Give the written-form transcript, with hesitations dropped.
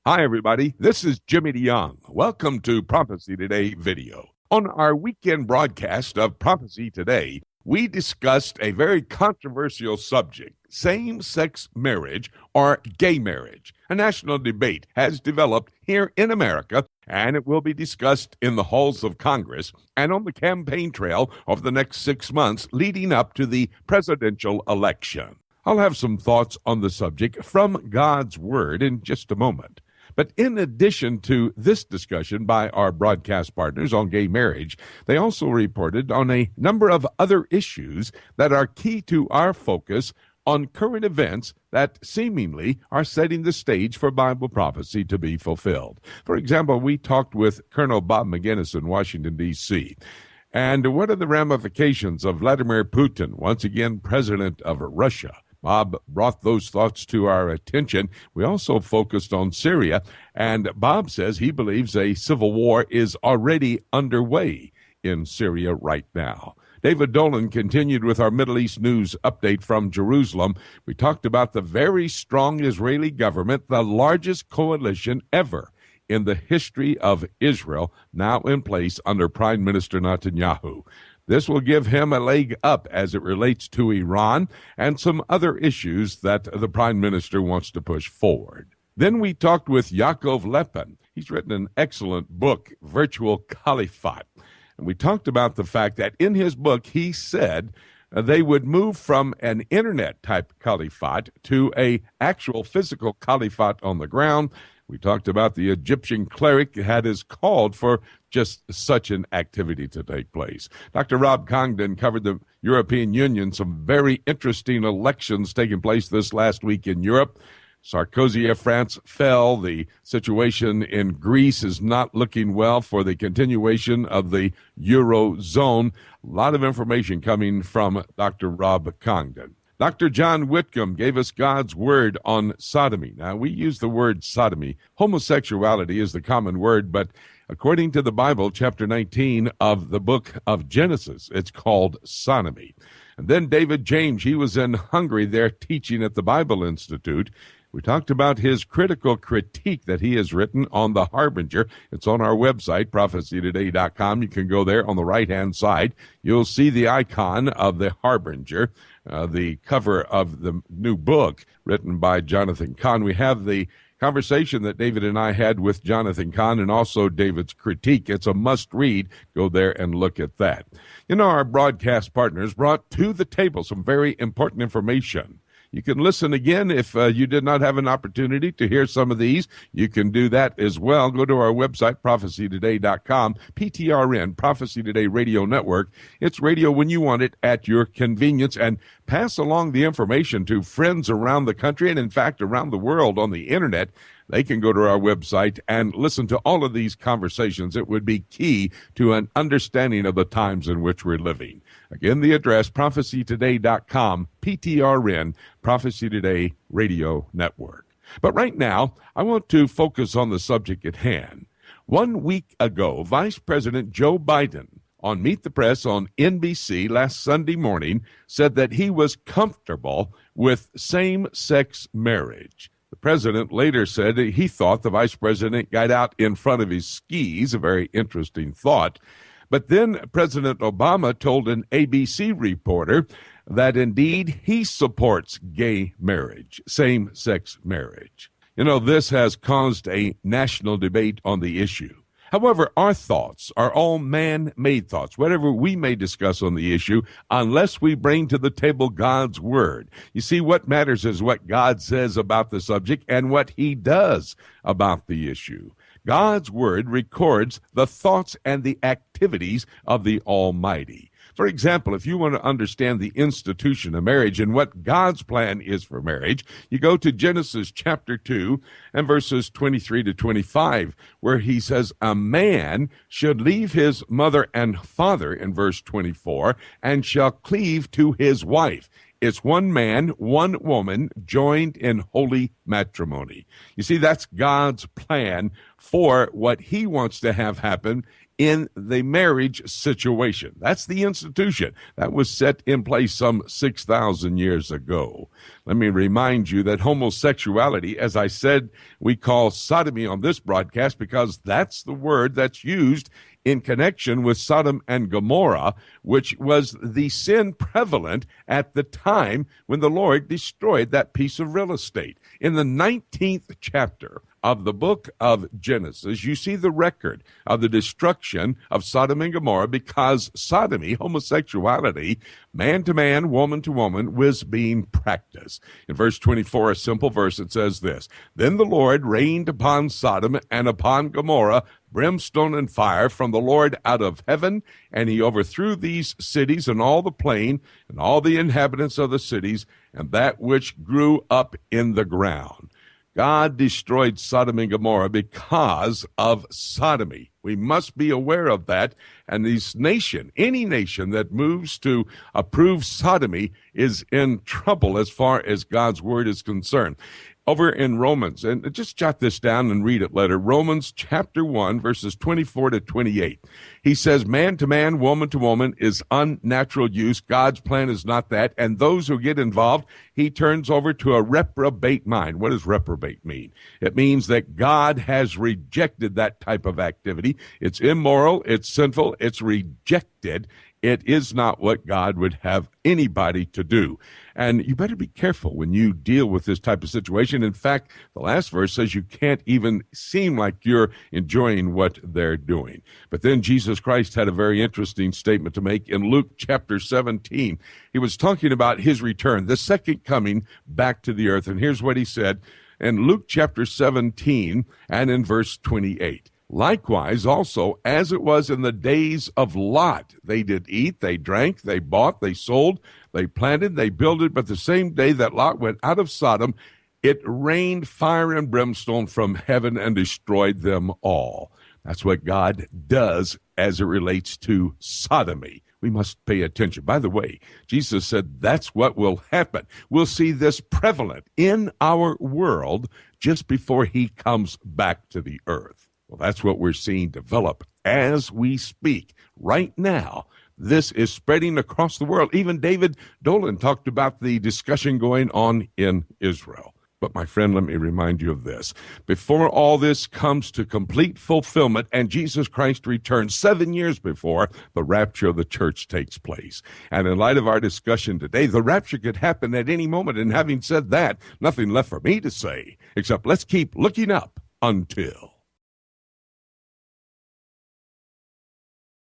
Hi, everybody. This is Jimmy DeYoung. Welcome to Prophecy Today video. On our weekend broadcast of Prophecy Today, we discussed a very controversial subject, same-sex marriage or gay marriage. A national debate has developed here in America, and it will be discussed in the halls of Congress and on the campaign trail over the next 6 months leading up to the presidential election. I'll have some thoughts on the subject from God's Word in just a moment. But in addition to this discussion by our broadcast partners on gay marriage, they also reported on a number of other issues that are key to our focus on current events that seemingly are setting the stage for Bible prophecy to be fulfilled. For example, we talked with Colonel Bob McGinnis in Washington, D.C., and what are the ramifications of Vladimir Putin, once again president of Russia? Bob brought those thoughts to our attention. We also focused on Syria, and Bob says he believes a civil war is already underway in Syria right now. David Dolan continued with our Middle East news update from Jerusalem. We talked about the very strong Israeli government, the largest coalition ever in the history of Israel, now in place under Prime Minister Netanyahu. This will give him a leg up as it relates to Iran and some other issues that the Prime Minister wants to push forward. Then we talked with Yaakov Lepin. He's written an excellent book, Virtual Caliphate. And we talked about the fact that in his book, he said they would move from an internet-type caliphate to a actual physical caliphate on the ground. We talked about the Egyptian cleric that has called for just such an activity to take place. Dr. Rob Congdon covered the European Union, some very interesting elections taking place this last week in Europe. Sarkozy of France fell. The situation in Greece is not looking well for the continuation of the Eurozone. A lot of information coming from Dr. Rob Congdon. Dr. John Whitcomb gave us God's word on sodomy. Now, we use the word sodomy. Homosexuality is the common word, but according to the Bible, chapter 19 of the book of Genesis, it's called sodomy. And then David James, he was in Hungary there teaching at the Bible Institute. We talked about his critical critique that he has written on the Harbinger. It's on our website, prophecytoday.com. You can go there on the right-hand side. You'll see the icon of the Harbinger, the cover of the new book written by Jonathan Cahn. We have the conversation that David and I had with Jonathan Cahn and also David's critique. It's a must-read. Go there and look at that. You know, our broadcast partners brought to the table some very important information. You can listen again if you did not have an opportunity to hear some of these. You can do that as well. Go to our website, prophecytoday.com, PTRN, Prophecy Today Radio Network. It's radio when you want it at your convenience, and pass along the information to friends around the country and, in fact, around the world on the Internet. They can go to our website and listen to all of these conversations. It would be key to an understanding of the times in which we're living. Again, the address, prophecytoday.com, PTRN, Prophecy Today Radio Network. But right now, I want to focus on the subject at hand. 1 week ago, Vice President Joe Biden on Meet the Press on NBC last Sunday morning said that he was comfortable with same-sex marriage. The president later said he thought the vice president got out in front of his skis, a very interesting thought. But then President Obama told an ABC reporter that indeed he supports gay marriage, same-sex marriage. You know, this has caused a national debate on the issue. However, our thoughts are all man-made thoughts, whatever we may discuss on the issue, unless we bring to the table God's word. You see, what matters is what God says about the subject and what he does about the issue. God's word records the thoughts and the activities of the Almighty. For example, if you want to understand the institution of marriage and what God's plan is for marriage, you go to Genesis chapter 2 and verses 23 to 25, where he says, a man should leave his mother and father, in verse 24, and shall cleave to his wife. It's one man, one woman, joined in holy matrimony. You see, that's God's plan for what he wants to have happen in the marriage situation. That's the institution that was set in place some 6,000 years ago. Let me remind you that homosexuality, as I said, we call sodomy on this broadcast because that's the word that's used in connection with Sodom and Gomorrah, which was the sin prevalent at the time when the Lord destroyed that piece of real estate. In the 19th chapter of the book of Genesis, you see the record of the destruction of Sodom and Gomorrah because sodomy, homosexuality, man to man, woman to woman, was being practiced. In verse 24, a simple verse, it says this: "Then the Lord rained upon Sodom and upon Gomorrah brimstone and fire from the Lord out of heaven, and he overthrew these cities and all the plain and all the inhabitants of the cities and that which grew up in the ground." God destroyed Sodom and Gomorrah because of sodomy. We must be aware of that. And this nation, any nation that moves to approve sodomy, is in trouble as far as God's word is concerned. Over in Romans, and just jot this down and read it later, Romans chapter 1, verses 24 to 28. He says, "Man to man, woman to woman is unnatural use. God's plan is not that. And those who get involved, he turns over to a reprobate mind." What does reprobate mean? It means that God has rejected that type of activity. It's immoral, it's sinful, it's rejected. It is not what God would have anybody to do. And you better be careful when you deal with this type of situation. In fact, the last verse says you can't even seem like you're enjoying what they're doing. But then Jesus Christ had a very interesting statement to make in Luke chapter 17. He was talking about his return, the second coming back to the earth. And here's what he said in Luke chapter 17 and in verse 28. "Likewise also, as it was in the days of Lot, they did eat, they drank, they bought, they sold, they planted, they builded, but the same day that Lot went out of Sodom, it rained fire and brimstone from heaven and destroyed them all." That's what God does as it relates to sodomy. We must pay attention. By the way, Jesus said that's what will happen. We'll see this prevalent in our world just before he comes back to the earth. Well, that's what we're seeing develop as we speak. Right now, this is spreading across the world. Even David Dolan talked about the discussion going on in Israel. But my friend, let me remind you of this. Before all this comes to complete fulfillment and Jesus Christ returns 7 years before, the rapture of the church takes place. And in light of our discussion today, the rapture could happen at any moment. And having said that, nothing left for me to say except let's keep looking up until